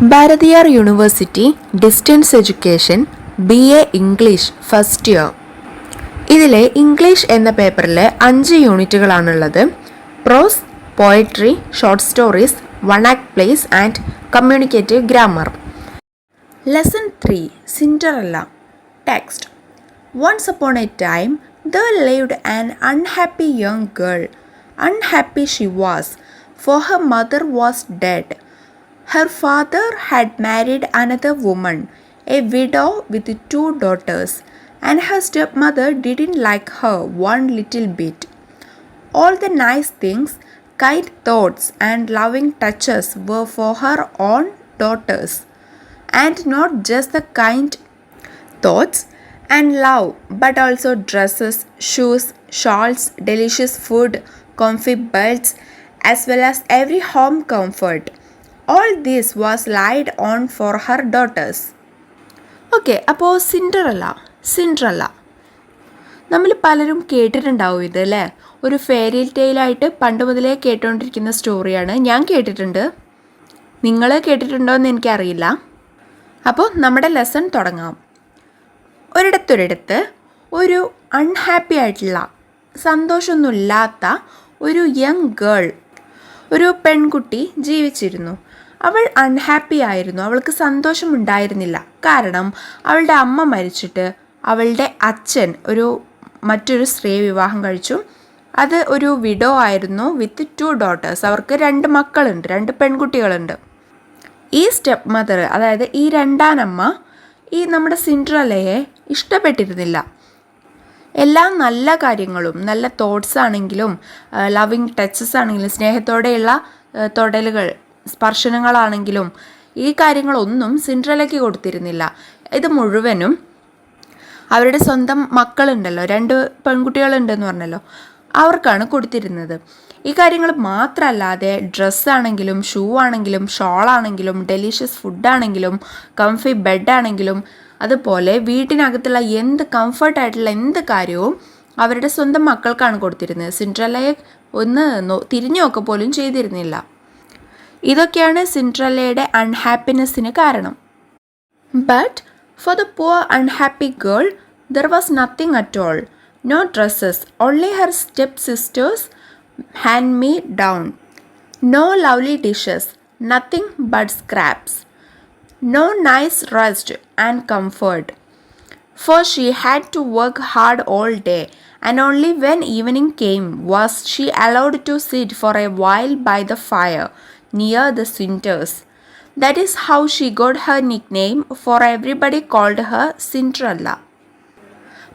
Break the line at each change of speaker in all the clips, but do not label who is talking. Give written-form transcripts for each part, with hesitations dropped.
Bharathiar University Distance Education BA English first year. ഇതിലെ English എന്ന പേപ്പറിൽ 5 യൂണിറ്റുകളാണുള്ളത്. Prose, poetry, short stories, one act plays and communicative grammar. Lesson 3 Cinderella. Text. Once upon a time there lived an unhappy young girl. Unhappy she was, for her mother was dead. Her father had married another woman, a widow with 2 daughters, and her stepmother didn't like her one little bit. All the nice things, kind thoughts, and loving touches were for her own daughters, and not just the kind thoughts and love, but also dresses, shoes, shawls, delicious food, comfy beds, as well as every home comfort. All this was laid on for her daughters. Okay, അപ്പോൾ Cinderella നമ്മൾ പലരും കേട്ടിട്ടുണ്ടാവും ഇത് അല്ലേ? ഒരു fairy ടെയിലായിട്ട് പണ്ട് മുതലേ കേട്ടുകൊണ്ടിരിക്കുന്ന സ്റ്റോറിയാണ്. ഞാൻ കേട്ടിട്ടുണ്ട്, നിങ്ങൾ കേട്ടിട്ടുണ്ടോ എന്ന് എനിക്കറിയില്ല. അപ്പോൾ നമ്മുടെ ലെസൺ തുടങ്ങാം. ഒരിടത്തൊരിടത്ത് ഒരു അൺഹാപ്പി ആയിട്ടുള്ള, സന്തോഷമൊന്നുമില്ലാത്ത ഒരു യങ് ഗേൾ, ഒരു പെൺകുട്ടി ജീവിച്ചിരുന്നു. അവൾ അൺഹാപ്പി ആയിരുന്നു, അവൾക്ക് സന്തോഷമുണ്ടായിരുന്നില്ല. കാരണം അവളുടെ അമ്മ മരിച്ചിട്ട് അവളുടെ അച്ഛൻ മറ്റൊരു സ്ത്രീയെ വിവാഹം കഴിച്ചു. അത് ഒരു വിഡോ ആയിരുന്നു വിത്ത് 2 daughters. അവർക്ക് 2 മക്കളുണ്ട്, 2 പെൺകുട്ടികളുണ്ട്. ഈ സ്റ്റെപ്പ് മദർ, അതായത് ഈ രണ്ടാനമ്മ, ഈ നമ്മുടെ സിൻഡ്രല്ലയെ ഇഷ്ടപ്പെട്ടിരുന്നില്ല. എല്ലാ നല്ല കാര്യങ്ങളും, നല്ല തോട്ട്സ് ആണെങ്കിലും ലവിങ് ടച്ചസ് ആണെങ്കിലും, സ്നേഹത്തോടെയുള്ള തൊടലുകൾ, സ്പർശനങ്ങളാണെങ്കിലും, ഈ കാര്യങ്ങളൊന്നും സിൻഡ്രല്ലയ്ക്ക് കൊടുത്തിരുന്നില്ല. ഇത് മുഴുവനും അവരുടെ സ്വന്തം മക്കളുണ്ടല്ലോ, 2 പെൺകുട്ടികളുണ്ടെന്ന് പറഞ്ഞല്ലോ, അവർക്കാണ് കൊടുത്തിരുന്നത്. ഈ കാര്യങ്ങൾ മാത്രമല്ലാതെ ഡ്രസ്സാണെങ്കിലും, ഷൂ ആണെങ്കിലും, ഷോളാണെങ്കിലും, ഡെലിഷ്യസ് ഫുഡാണെങ്കിലും, കംഫി ബെഡാണെങ്കിലും, അതുപോലെ വീട്ടിനകത്തുള്ള എന്ത് കംഫർട്ടായിട്ടുള്ള എന്ത് കാര്യവും അവരുടെ സ്വന്തം മക്കൾക്കാണ് കൊടുത്തിരുന്നത്. സിൻഡ്രല്ലയെ ഒന്ന് തിരിഞ്ഞു നോക്ക പോലും ചെയ്തിരുന്നില്ല. ഇതൊക്കെയാണ് സിൻഡ്രല്ലയുടെ അൺഹാപ്പിനെസ്സിന് കാരണം. But for the poor unhappy girl there was nothing at all. No dresses, only her stepsisters hand me down. No lovely dishes, nothing but scraps. No nice rest and comfort, for she had to work hard all day, and only when evening came was she allowed to sit for a while by the fire near the cinders. That is how she got her nickname, for everybody called her Cinderella.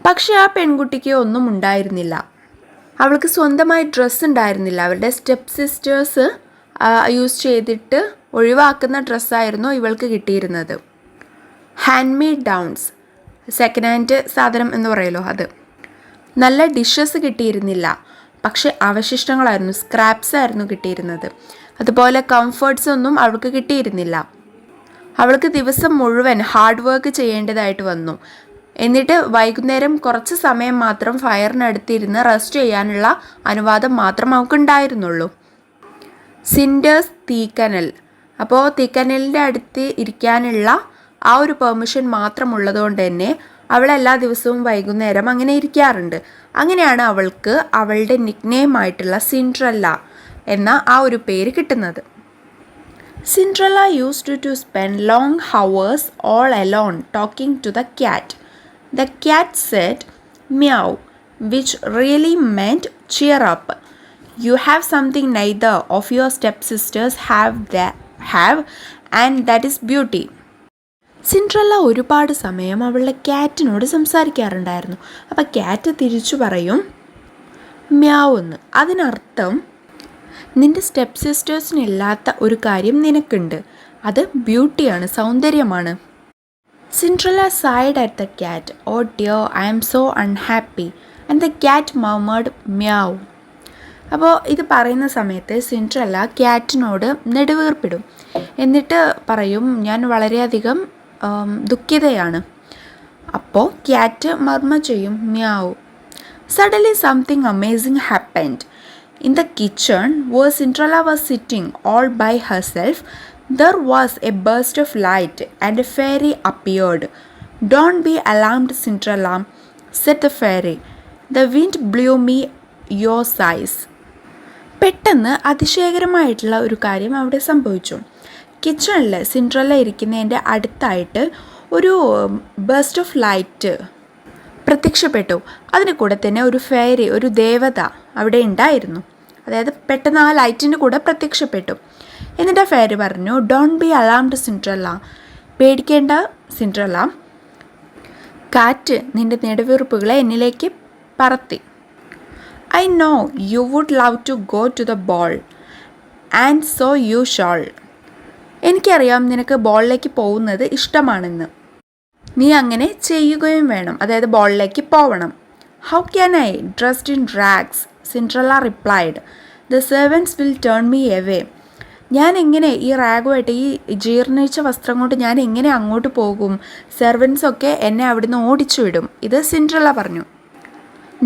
പക്ഷേ ആ പെൺകുട്ടിക്ക് ഒന്നും ഉണ്ടായിരുന്നില്ല. അവൾക്ക് സ്വന്തമായി dress ഉണ്ടായിരുന്നില്ല. അവരുടെ step sisters use ചെയ്തിട്ട് ഒഴിവാക്കുന്ന ഡ്രസ്സായിരുന്നു ഇവൾക്ക് കിട്ടിയിരുന്നത്. Hand made downs, second hand സാധനം എന്ന് പറയുമല്ലോ അത്. നല്ല ഡിഷസ് കിട്ടിയിരുന്നില്ല, പക്ഷെ അവശിഷ്ടങ്ങളായിരുന്നു, സ്ക്രാപ്സ് ആയിരുന്നു കിട്ടിയിരുന്നത്. അതുപോലെ കംഫർട്ട്സ് ഒന്നും അവൾക്ക് കിട്ടിയിരുന്നില്ല. അവൾക്ക് ദിവസം മുഴുവൻ ഹാർഡ് വർക്ക് ചെയ്യേണ്ടതായിട്ട് വന്നു. എന്നിട്ട് വൈകുന്നേരം കുറച്ച് സമയം മാത്രം ഫയറിനടുത്തിരുന്ന് റെസ്റ്റ് ചെയ്യാനുള്ള അനുവാദം മാത്രം അവൾക്കുണ്ടായിരുന്നുള്ളൂ. സിൻഡേഴ്സ്, തീക്കനൽ. അപ്പോൾ തീക്കനലിൻ്റെ അടുത്ത് ഇരിക്കാനുള്ള ആ ഒരു പെർമിഷൻ മാത്രമുള്ളതുകൊണ്ട് തന്നെ അവൾ എല്ലാ ദിവസവും വൈകുന്നേരം അങ്ങനെ ഇരിക്കാറുണ്ട്. അങ്ങനെയാണ് അവൾക്ക് അവളുടെ നിക്നെയിം ആയിട്ടുള്ള സിൻഡ്രല്ല എന്ന ആ ഒരു പേര് കിട്ടുന്നത്. Cinderella used to spend long hours all alone talking to the cat. The cat said meow, which really meant cheer up. You have something neither of your stepsisters have, and that is beauty. Cinderella ഒരുപാട് സമയം അവളുടെ ക്യാറ്റിനോട് സംസാരിക്കാറുണ്ടായിരുന്നു. അപ്പോൾ cat തിരിച്ചു പറയും മ്യാവെന്ന്. അതിനർത്ഥം നിൻ്റെ step സിസ്റ്റേഴ്സിനില്ലാത്ത ഒരു കാര്യം നിനക്കുണ്ട്, അത് ബ്യൂട്ടിയാണ്, സൗന്ദര്യമാണ്. Cinderella sighed at the cat. Oh dear, I am so unhappy. And the cat murmured meow. അപ്പോൾ ഇത് പറയുന്ന സമയത്ത് സിൻഡ്രല്ല ക്യാറ്റിനോട് നെടുവീർപ്പിടും. എന്നിട്ട് പറയും, ഞാൻ വളരെയധികം ദുഃഖിതയാണ്. അപ്പോൾ ക്യാറ്റ് മർമ്മ ചെയ്യും meow. Suddenly something amazing happened. In the kitchen, where Cinderella was sitting all by herself, There was a burst of light and a fairy appeared. "Don't be alarmed, Cinderella," said the fairy. "The wind blew me your size." പെട്ടെന്ന് അതിശയകരമായിട്ടുള്ള ഒരു കാര്യം അവിടെ സംഭവിച്ചു. കിച്ചണിൽ Cinderella ഇരിക്കുന്നതിൻ്റെ അടുത്തായിട്ട് ഒരു burst of light പ്രത്യക്ഷപ്പെട്ടു. അതിന് കൂടെ തന്നെ ഒരു ഫെയറി, ഒരു ദേവത അവിടെ ഉണ്ടായിരുന്നു. അതായത് പെട്ടെന്ന് ആ ലൈറ്റിൻ്റെ കൂടെ പ്രത്യക്ഷപ്പെട്ടു. എന്നിട്ട് ആ ഫെയറി പറഞ്ഞു, "ഡോണ്ട് ബി അലാംഡ് സിൻഡ്രല്ല." പേടിക്കേണ്ട സിൻഡ്രല്ല, കാറ്റ് നിൻ്റെ നെടുവീർപ്പുകളെ എന്നിലേക്ക് പറത്തി. "I know you would love to go to the ball and so you shall." എനിക്കറിയാം നിനക്ക് ബോളിലേക്ക് പോകുന്നത് ഇഷ്ടമാണെന്ന്. നീ അങ്ങനെ ചെയ്യുകയും വേണം, അതായത് ബോളിലേക്ക് പോവണം. "How can I, dressed in rags?" Cinderella replied. "The servants will turn me away." ഞാൻ എങ്ങനെ ഈ റാഗുമായിട്ട്, ഈ ജീർണിച്ച വസ്ത്രം കൊണ്ട് ഞാൻ എങ്ങനെ അങ്ങോട്ട് പോകും? സെർവൻസൊക്കെ എന്നെ അവിടുന്ന് ഓടിച്ചു വിടും. ഇത് സിൻഡ്രല്ല പറഞ്ഞു.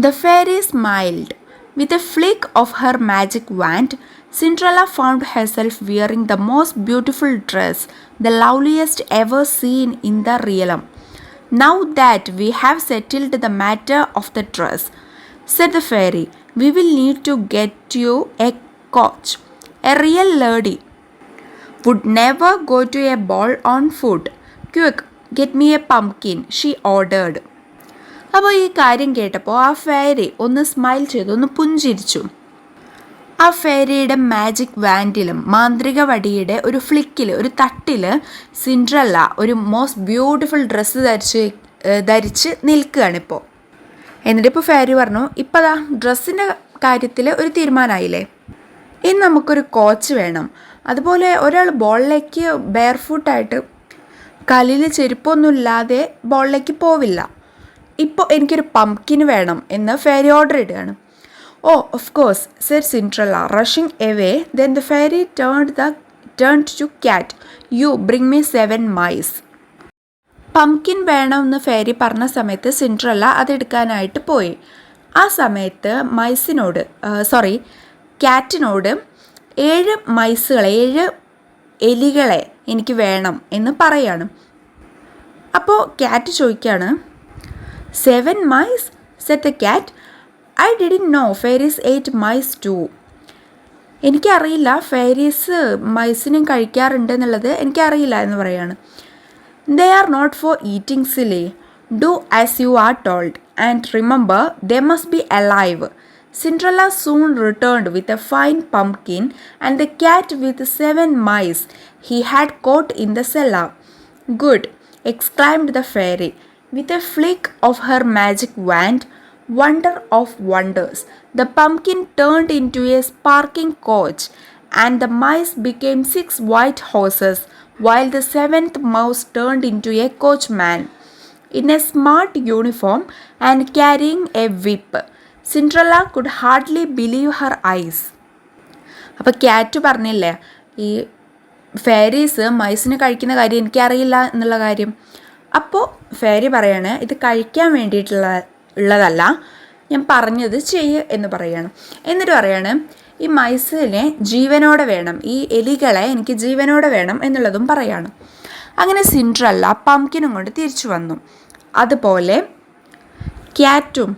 The fairy smiled. With a flick of her magic wand, Cinderella found herself wearing the most beautiful dress, the loveliest ever seen in the realm. "Now that we have settled the matter of the dress," said the fairy, "we will need to get you a coach. A real lady would never go to a ball on foot. Quick, get me a pumpkin," she ordered. അപ്പോൾ ഈ കാര്യം കേട്ടപ്പോൾ ആ fairy ഒന്ന് smile ചെയ്തു, ഒന്ന് പുഞ്ചിരിച്ചു. ആ ഫെയറിയുടെ മാജിക് വാൻഡിലും മാന്ത്രിക വടിയുടെ ഒരു ഫ്ലിക്കിൽ, ഒരു തട്ടിൽ സിൻഡ്രല്ല ഒരു മോസ്റ്റ് ബ്യൂട്ടിഫുൾ ഡ്രസ്സ് ധരിച്ച് നിൽക്കുകയാണിപ്പോൾ. എന്നിട്ടിപ്പോൾ ഫെയറി പറഞ്ഞു, "ഇപ്പോൾ ദാ ഡ്രസ്സിൻ്റെ കാര്യത്തിൽ ഒരു തീരുമാനമായില്ലേ? ഇനി നമുക്കൊരു കോച്ച് വേണം. അതുപോലെ ഒരാൾ ബോളിലേക്ക് ബെയർ ഫുട്ടായിട്ട് കാലിൽ ചെരുപ്പൊന്നുമില്ലാതെ ബോളിലേക്ക് പോവില്ല. ഇപ്പോൾ എനിക്കൊരു പംകിന് വേണം" എന്ന് ഫെയറി ഓർഡർ ഇടുകയാണ്. "Oh, of course," said Cinderella, rushing away. Then the fairy turned to cat. "You bring me 7 mice." Pumpkin വേണമെന്ന് ഫെയറി പറഞ്ഞ സമയത്ത് സിൻഡ്രല്ല അതെടുക്കാനായിട്ട് പോയി. ആ സമയത്ത് ക്യാറ്റിനോട് 7 മൈസുകളെ, 7 എലികളെ എനിക്ക് വേണം എന്ന് പറയാണ്. അപ്പോൾ ക്യാറ്റ് ചോദിക്കുകയാണ്, "7 mice?" said the cat. "I didn't know fairies ate mice too." എനിക്കറിയില്ല ഫെയറീസ് മൈസിനെയും കഴിക്കാറുണ്ടെന്നുള്ളത് എനിക്കറിയില്ല എന്ന് പറയാണ്. "They are not for eating, silly. Do as you are told. And remember, they must be alive." Cinderella soon returned with a fine pumpkin and the cat with 7 mice he had caught in the cellar. "Good," exclaimed the fairy. With a flick of her magic wand, wonder of wonders, the pumpkin turned into a sparkling coach, and the mice became 6 white horses, while the 7th mouse turned into a coachman in a smart uniform and carrying a whip. Cinderella could hardly believe her eyes. അപ്പോൾ cat പറഞ്ഞില്ലേ, ഈ fairies മൈസിന് കഴിക്കുന്ന കാര്യം എനിക്കറിയില്ല എന്നുള്ള കാര്യം. അപ്പോൾ fairy പറയാണ്, "ഇത് കഴിക്കാൻ ഉള്ളതല്ല, ഞാൻ പറഞ്ഞത് ചെയ്യ്" എന്ന് പറയാണ്. എന്നിട്ട് പറയാണ്, "ഈ മൈസിനെ ജീവനോടെ വേണം, ഈ എലികളെ എനിക്ക് ജീവനോടെ വേണം" എന്നുള്ളതും പറയാണ്. അങ്ങനെ സിൻഡ്രല്ല പംകിനും കൊണ്ട് തിരിച്ചു വന്നു. അതുപോലെ ക്യാറ്റും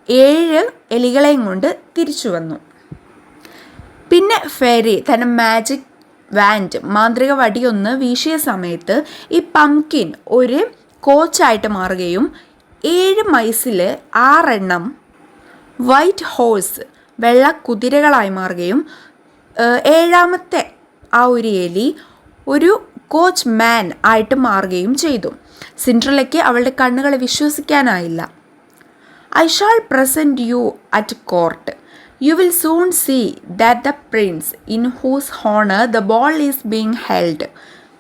7 എലികളെയും കൊണ്ട് തിരിച്ചു വന്നു. പിന്നെ ഫെയറി തൻ്റെ മാജിക് വാൻഡ്, മാന്ത്രിക വടിയൊന്ന് വീശിയ സമയത്ത് ഈ പംകിൻ ഒരു കോച്ചായിട്ട് മാറുകയും 7 മൈസിൽ 6 വൈറ്റ് ഹോഴ്സ്, വെള്ള കുതിരകളായി മാറുകയും 7ാമത്തെ ആ ഒരു എലി ഒരു കോച്ച് മാൻ ആയിട്ട് മാറുകയും ചെയ്തു. സിൻഡ്രല്ലയ്ക്ക് അവളുടെ കണ്ണുകളെ വിശ്വസിക്കാനായില്ല. "I shall present you at court. You will soon see that the prince in whose honor the ball is being held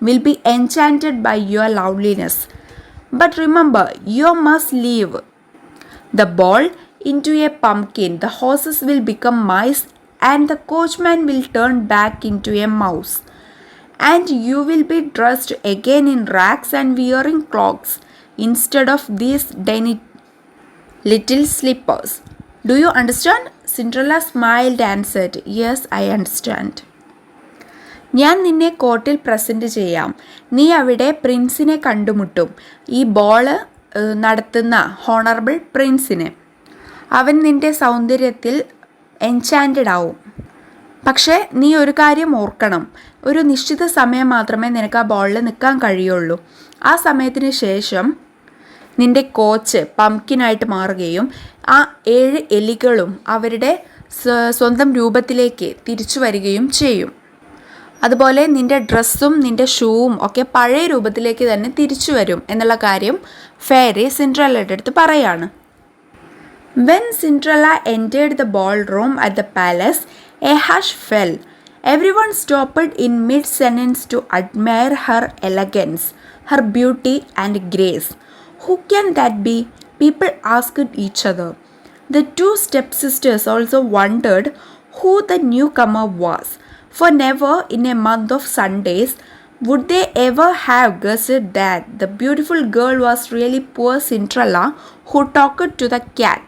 will be enchanted by your loveliness. But remember, you must leave the ball into a pumpkin. The horses will become mice and the coachman will turn back into a mouse. And you will be dressed again in rags and wearing clogs instead of these dainty little slippers. Do you understand?" Cinderella smiled and said, "Yes, I understand." ഞാൻ നിന്നെ കോർട്ടിൽ present ചെയ്യാം. നീ അവിടെ പ്രിൻസിനെ കണ്ടുമുട്ടും. ഈ ball നടത്തുന്ന honourable പ്രിൻസിനെ. അവൻ നിന്റെ സൗന്ദര്യത്തിൽ എൻചാൻറ്റഡ് ആവും. പക്ഷേ നീ ഒരു കാര്യം ഓർക്കണം, ഒരു നിശ്ചിത സമയം മാത്രമേ നിനക്ക് ആ ബോളിൽ നിൽക്കാൻ കഴിയുള്ളൂ. ആ സമയത്തിന് ശേഷം നിന്റെ കോച്ച് പംകിനായിട്ട് മാറുകയും ആ 7 എലികളും അവരുടെ സ്വന്തം രൂപത്തിലേക്ക് തിരിച്ചു വരികയും ചെയ്യും. അതുപോലെ നിന്റെ ഡ്രസ്സും നിന്റെ ഷൂവും ഒക്കെ പഴയ രൂപത്തിലേക്ക് തന്നെ തിരിച്ചു വരും എന്നുള്ള കാര്യം ഫെയറി സിൻഡ്രല്ലയുടെ അടുത്ത് പറയാണ്. When Cinderella entered the ballroom at the palace, a hush fell. Everyone stopped in mid-sentence to admire her elegance, her beauty and grace. Who can that be? People asked each other. The 2 stepsisters also wondered who the newcomer was, for never in a month of Sundays would they ever have guessed that the beautiful girl was really poor Cinderella who talked to the cat.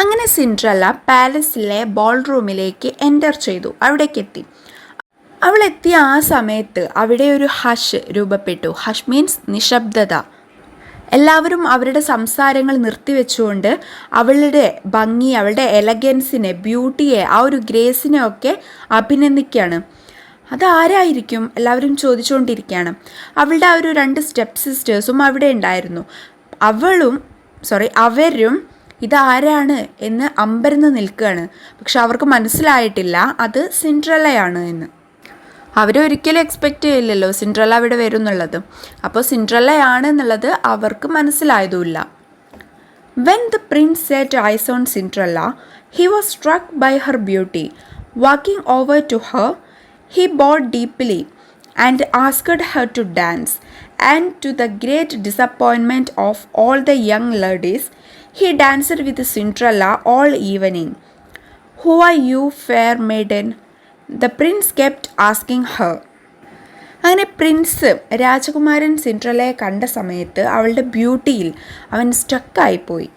അങ്ങനെ Cinderella പാലസിലെ ball റൂമിലേക്ക് enter ചെയ്തു, അവിടേക്ക് എത്തി. അവൾ എത്തിയ ആ സമയത്ത് അവിടെ ഒരു ഹഷ് രൂപപ്പെട്ടു. ഹഷ് മീൻസ് നിശബ്ദത. എല്ലാവരും അവരുടെ സംസാരങ്ങൾ നിർത്തിവെച്ചുകൊണ്ട് അവളുടെ ഭംഗി, അവളുടെ എലഗൻസിനെ, ബ്യൂട്ടിയെ, ആ ഒരു ഗ്രേസിനെ ഒക്കെ അഭിനന്ദിക്കുകയാണ്. അതാരായിരിക്കും എല്ലാവരും ചോദിച്ചുകൊണ്ടിരിക്കുകയാണ്. അവളുടെ ആ ഒരു 2 സ്റ്റെപ്പ് സിസ്റ്റേഴ്സും അവിടെ ഉണ്ടായിരുന്നു. അവരും ഇതാരാണ് എന്ന് അമ്പരന്ന് നിൽക്കുകയാണ്. പക്ഷെ അവർക്ക് മനസ്സിലായിട്ടില്ല അത് സിൻഡ്രല്ലയാണ് എന്ന്. അവരൊരിക്കലും എക്സ്പെക്റ്റ് ചെയ്യില്ലല്ലോ സിൻഡ്രല്ല അവിടെ വരും എന്നുള്ളത്. അപ്പോൾ സിൻഡ്രല്ലയാണ് എന്നുള്ളത് അവർക്ക് മനസ്സിലായതുമില്ല. When the prince set eyes on Cinderella, he was struck by her beauty. Walking over to her, he bowed deeply and asked her to dance. And to the great disappointment of all the young ladies, he danced with Cinderella all evening. Who are you, fair maiden? The prince kept asking her. അങ്ങനെ Prince രാജകുമാരൻ സിൻഡ്രല്ലയെ കണ്ട സമയത്ത് അവളുടെ ബ്യൂട്ടിയിൽ അവൻ സ്റ്റക്കായിപ്പോയി.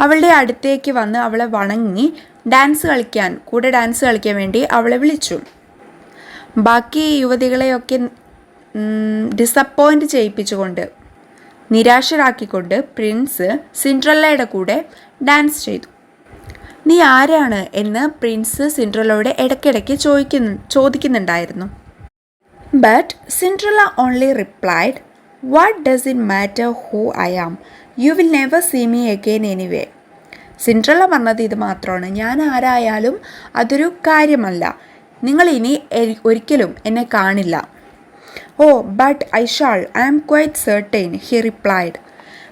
അവളുടെ അടുത്തേക്ക് വന്ന് അവളെ വണങ്ങി കൂടെ ഡാൻസ് കളിക്കാൻ വേണ്ടി അവളെ വിളിച്ചു. ബാക്കി യുവതികളെയൊക്കെ ഡിസപ്പോയിൻ്റ് ചെയ്യിപ്പിച്ചുകൊണ്ട്, നിരാശരാക്കിക്കൊണ്ട് പ്രിൻസ് സിൻഡ്രല്ലയുടെ കൂടെ ഡാൻസ് ചെയ്തു. നീ ആരാണ് എന്ന് പ്രിൻസ് സിൻഡ്രല്ലയോട് ഇടയ്ക്കിടയ്ക്ക് ചോദിക്കുന്നുണ്ടായിരുന്നു. But Cinderella only replied, what does it matter who I am? You will never see me again anyway. Cinderella പറഞ്ഞത് ഇത് മാത്രമാണ്, ഞാൻ ആരായാലും അതൊരു കാര്യമല്ല, നിങ്ങൾ ഇനി ഒരിക്കലും എന്നെ കാണില്ല. Oh but I shall, I am quite certain, he replied.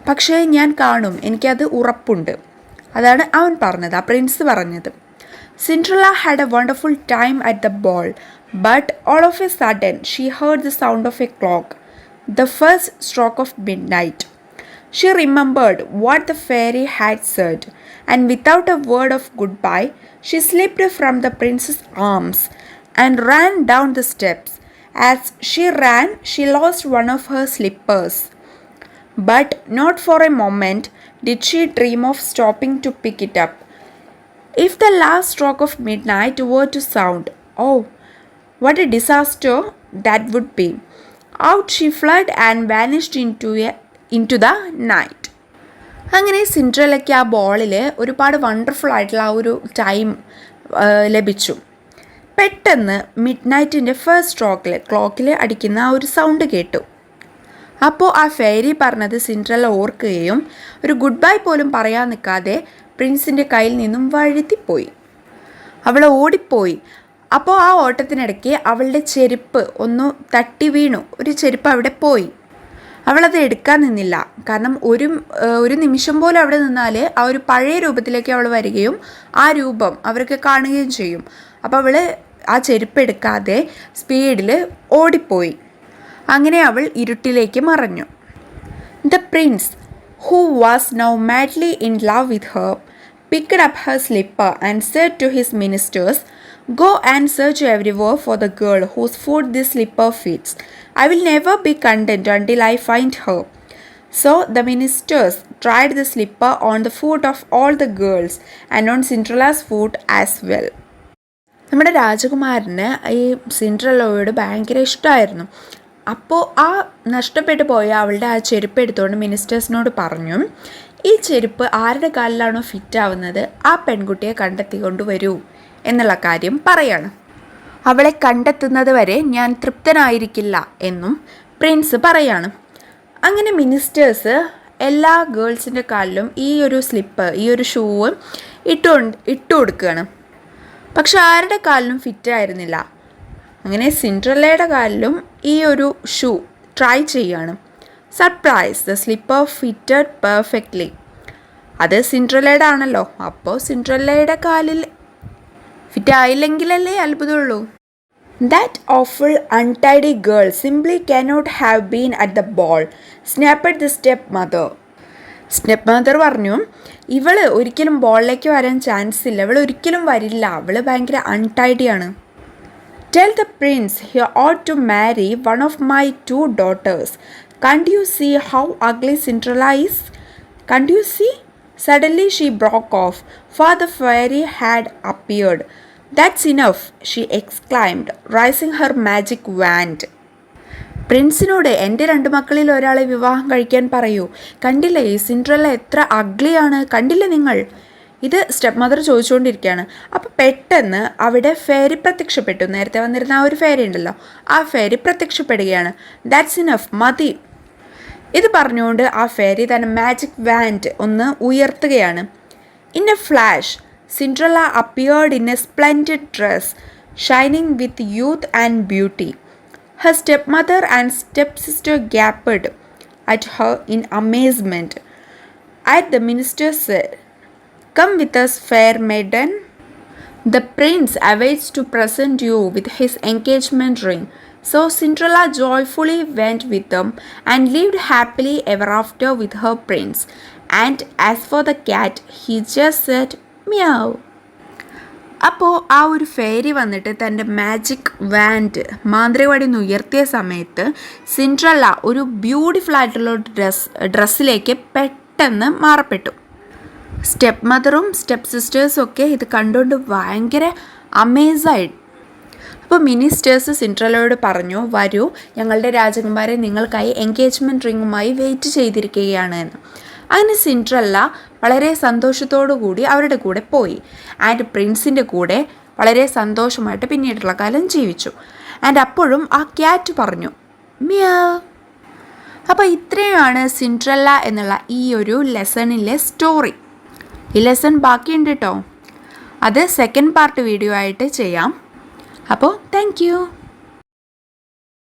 പക്ഷേ ഞാൻ കാണും, എനിക്കത് ഉറപ്പുണ്ട്. അതാണ് അവൻ പറഞ്ഞത്, ആ പ്രിൻസ് പറഞ്ഞത്. Cinderella had A wonderful time at the ball, but all of A sudden she heard the sound of A clock, the first stroke of midnight. She remembered what the fairy had said, and without a word of goodbye, she slipped from the prince's arms and ran down the steps. As she ran, she lost one of her slippers. But not for a moment did she dream of stopping to pick it up. If the last stroke of midnight were to sound, oh, what a disaster that would be. Out she fled and vanished into the night. അങ്ങനെ സിൻഡ്രല്ലയ്ക്ക് ആ ബോളിൽ ഒരുപാട് wonderful ആയിട്ടുള്ള ആ ഒരു time ലഭിച്ചു. പെട്ടെന്ന് mid നൈറ്റിൻ്റെ first ക്ലോക്കിൽ അടിക്കുന്ന ആ ഒരു സൗണ്ട് കേട്ടു. അപ്പോൾ ആ ഫെയറി പറഞ്ഞത് സിൻഡ്രല്ല ഓർക്കുകയും ഒരു ഗുഡ് ബൈ പോലും പറയാൻ നിൽക്കാതെ പ്രിൻസിൻ്റെ കയ്യിൽ നിന്നും വഴുതിപ്പോയി. അവൾ ഓടിപ്പോയി. അപ്പോൾ ആ ഓട്ടത്തിനിടയ്ക്ക് അവളുടെ ചെരുപ്പ് ഒന്ന് തട്ടി വീണു. ഒരു ചെരുപ്പ് അവിടെ പോയി. അവളത് എടുക്കാൻ നിന്നില്ല. കാരണം ഒരു നിമിഷം പോലും അവിടെ നിന്നാൽ ആ ഒരു പഴയ രൂപത്തിലേക്ക് അവൾ വരികയും ആ രൂപം അവർക്ക് കാണുകയും ചെയ്യും. അപ്പോൾ അവൾ ആ ചെരുപ്പ് എടുക്കാതെ സ്പീഡിൽ ഓടിപ്പോയി. അങ്ങനെ അവൾ ഇരുട്ടിലേക്ക് മറഞ്ഞു. The Prince, who was now madly in love with Har, picked up her slipper and said to his ministers, "Go and search everywhere for the girl whose foot this slipper fits. I will never be content until I find her." So the ministers tried the slipper on the foot of all the girls and on Cinderella's foot as well. നമ്മുടെ രാജകുമാരന് ഈ സിൻഡ്രല്ലയോട് ഭയങ്കര ഇഷ്ടമായിരുന്നു. അപ്പോൾ ആ നഷ്ടപ്പെട്ടു പോയ അവളുടെ ആ ചെരുപ്പ് എടുത്തുകൊണ്ട് മിനിസ്റ്റേഴ്സിനോട് പറഞ്ഞു, ഈ ചെരുപ്പ് ആരുടെ കാലിലാണോ ഫിറ്റാവുന്നത് ആ പെൺകുട്ടിയെ കണ്ടെത്തിക്കൊണ്ട് വരൂ എന്നുള്ള കാര്യം പറയാണ്. അവളെ കണ്ടെത്തുന്നത് വരെ ഞാൻ തൃപ്തനായിരിക്കില്ല എന്നും പ്രിൻസ് പറയാണ്. അങ്ങനെ മിനിസ്റ്റേഴ്സ് എല്ലാ ഗേൾസിൻ്റെ കാലിലും ഈ ഒരു സ്ലിപ്പ്, ഈ ഒരു ഷൂവ് ഇട്ടു കൊടുക്കുകയാണ്. പക്ഷെ ആരുടെ കാലിലും ഫിറ്റായിരുന്നില്ല. അങ്ങനെ സിൻഡ്രല്ലയുടെ കാലിലും ഈ ഒരു ഷൂ ട്രൈ ചെയ്യാണ്. Surprise, the slipper fitted perfectly. അത് സിൻഡ്രല്ലയുടെ ആണല്ലോ, അപ്പോൾ സിൻഡ്രല്ലയുടെ കാലിൽ ഫിറ്റായില്ലെങ്കിലല്ലേ അത്ഭുതമുള്ളൂ. That awful untidy girl simply cannot have been at the ball, snapped the stepmother. സ്റ്റെപ്മദർ പറഞ്ഞു, ഇവള് ഒരിക്കലും ബോളിലേക്ക് വരാൻ ചാൻസ് ഇല്ല, ഇവൾ ഒരിക്കലും വരില്ല, അവള് ഭയങ്കര അൺടൈഡിയാണ്. Tell the prince he ought to marry one of my 2 daughters. Can't you see how ugly Cinderella is? Can't you see? Suddenly she broke off, for the fairy had appeared. That's enough, she exclaimed, raising her magic wand. പ്രിൻസിനോട് എൻ്റെ 2 മക്കളിൽ ഒരാളെ വിവാഹം കഴിക്കാൻ പറയൂ. കണ്ടില്ലേ ഈ Cinderella എത്ര അഗ്ലിയാണ്, കണ്ടില്ലേ നിങ്ങൾ? ഇത് സ്റ്റെപ്പ് മദർ ചോദിച്ചുകൊണ്ടിരിക്കുകയാണ്. അപ്പോൾ പെട്ടെന്ന് അവിടെ ഫെയറി പ്രത്യക്ഷപ്പെട്ടു. നേരത്തെ വന്നിരുന്ന ആ ഒരു ഫെയറി ഉണ്ടല്ലോ, ആ ഫെയറി പ്രത്യക്ഷപ്പെടുകയാണ്. ദാറ്റ്സ് ഇനഫ്, മതി. ഇത് പറഞ്ഞുകൊണ്ട് ആ ഫെയറി തന്നെ മാജിക് വാൻഡ് ഒന്ന് ഉയർത്തുകയാണ്. In A flash Cinderella appeared in a splendid dress, shining with youth and beauty. Her stepmother and stepsister gaped at her in amazement. The minister said, "Come with us, fair maiden. The prince awaits to present you with his engagement ring." So Cinderella joyfully went with them and lived happily ever after with her prince. And as for the cat, he just said, "Meow." അപ്പോൾ ആ ഒരു fairy വന്നിട്ട് തൻ്റെ magic want മാന്ത്രികവടി ഒന്ന് ഉയർത്തിയ സമയത്ത് Cinderella ഒരു beautiful ആയിട്ടുള്ള ഡ്രസ്സിലേക്ക് പെട്ടെന്ന് മാറപ്പെട്ടു. സ്റ്റെപ്പ് മദറും സ്റ്റെപ്പ് സിസ്റ്റേഴ്സും ഒക്കെ ഇത് കണ്ടുകൊണ്ട് ഭയങ്കര അമേസായി. അപ്പോൾ മിനിസ്റ്റേഴ്സ് സിൻഡ്രല്ലയോട് പറഞ്ഞു, വരൂ, ഞങ്ങളുടെ രാജകുമാരെ നിങ്ങൾക്കായി എൻഗേജ്മെൻറ്റ് റിങ്ങുമായി വെയിറ്റ് ചെയ്തിരിക്കുകയാണ് എന്ന്. അങ്ങനെ സിൻഡ്രല്ല വളരെ സന്തോഷത്തോടു കൂടി അവരുടെ കൂടെ പോയി. ആൻഡ് പ്രിൻസിൻ്റെ കൂടെ വളരെ സന്തോഷമായിട്ട് പിന്നീടുള്ള കാലം ജീവിച്ചു. ആൻഡ് അപ്പോഴും ആ ക്യാറ്റ് പറഞ്ഞു മിയാവ്. അപ്പോൾ ഇത്രയുമാണ് സിൻഡ്രല്ല എന്നുള്ള ഈ ഒരു ലെസണിലെ സ്റ്റോറി. ഈ ലെസൺ ബാക്കിയുണ്ട് കേട്ടോ, അത് സെക്കൻഡ് പാർട്ട് വീഡിയോ ആയിട്ട് ചെയ്യാം. അപ്പോൾ താങ്ക് യു.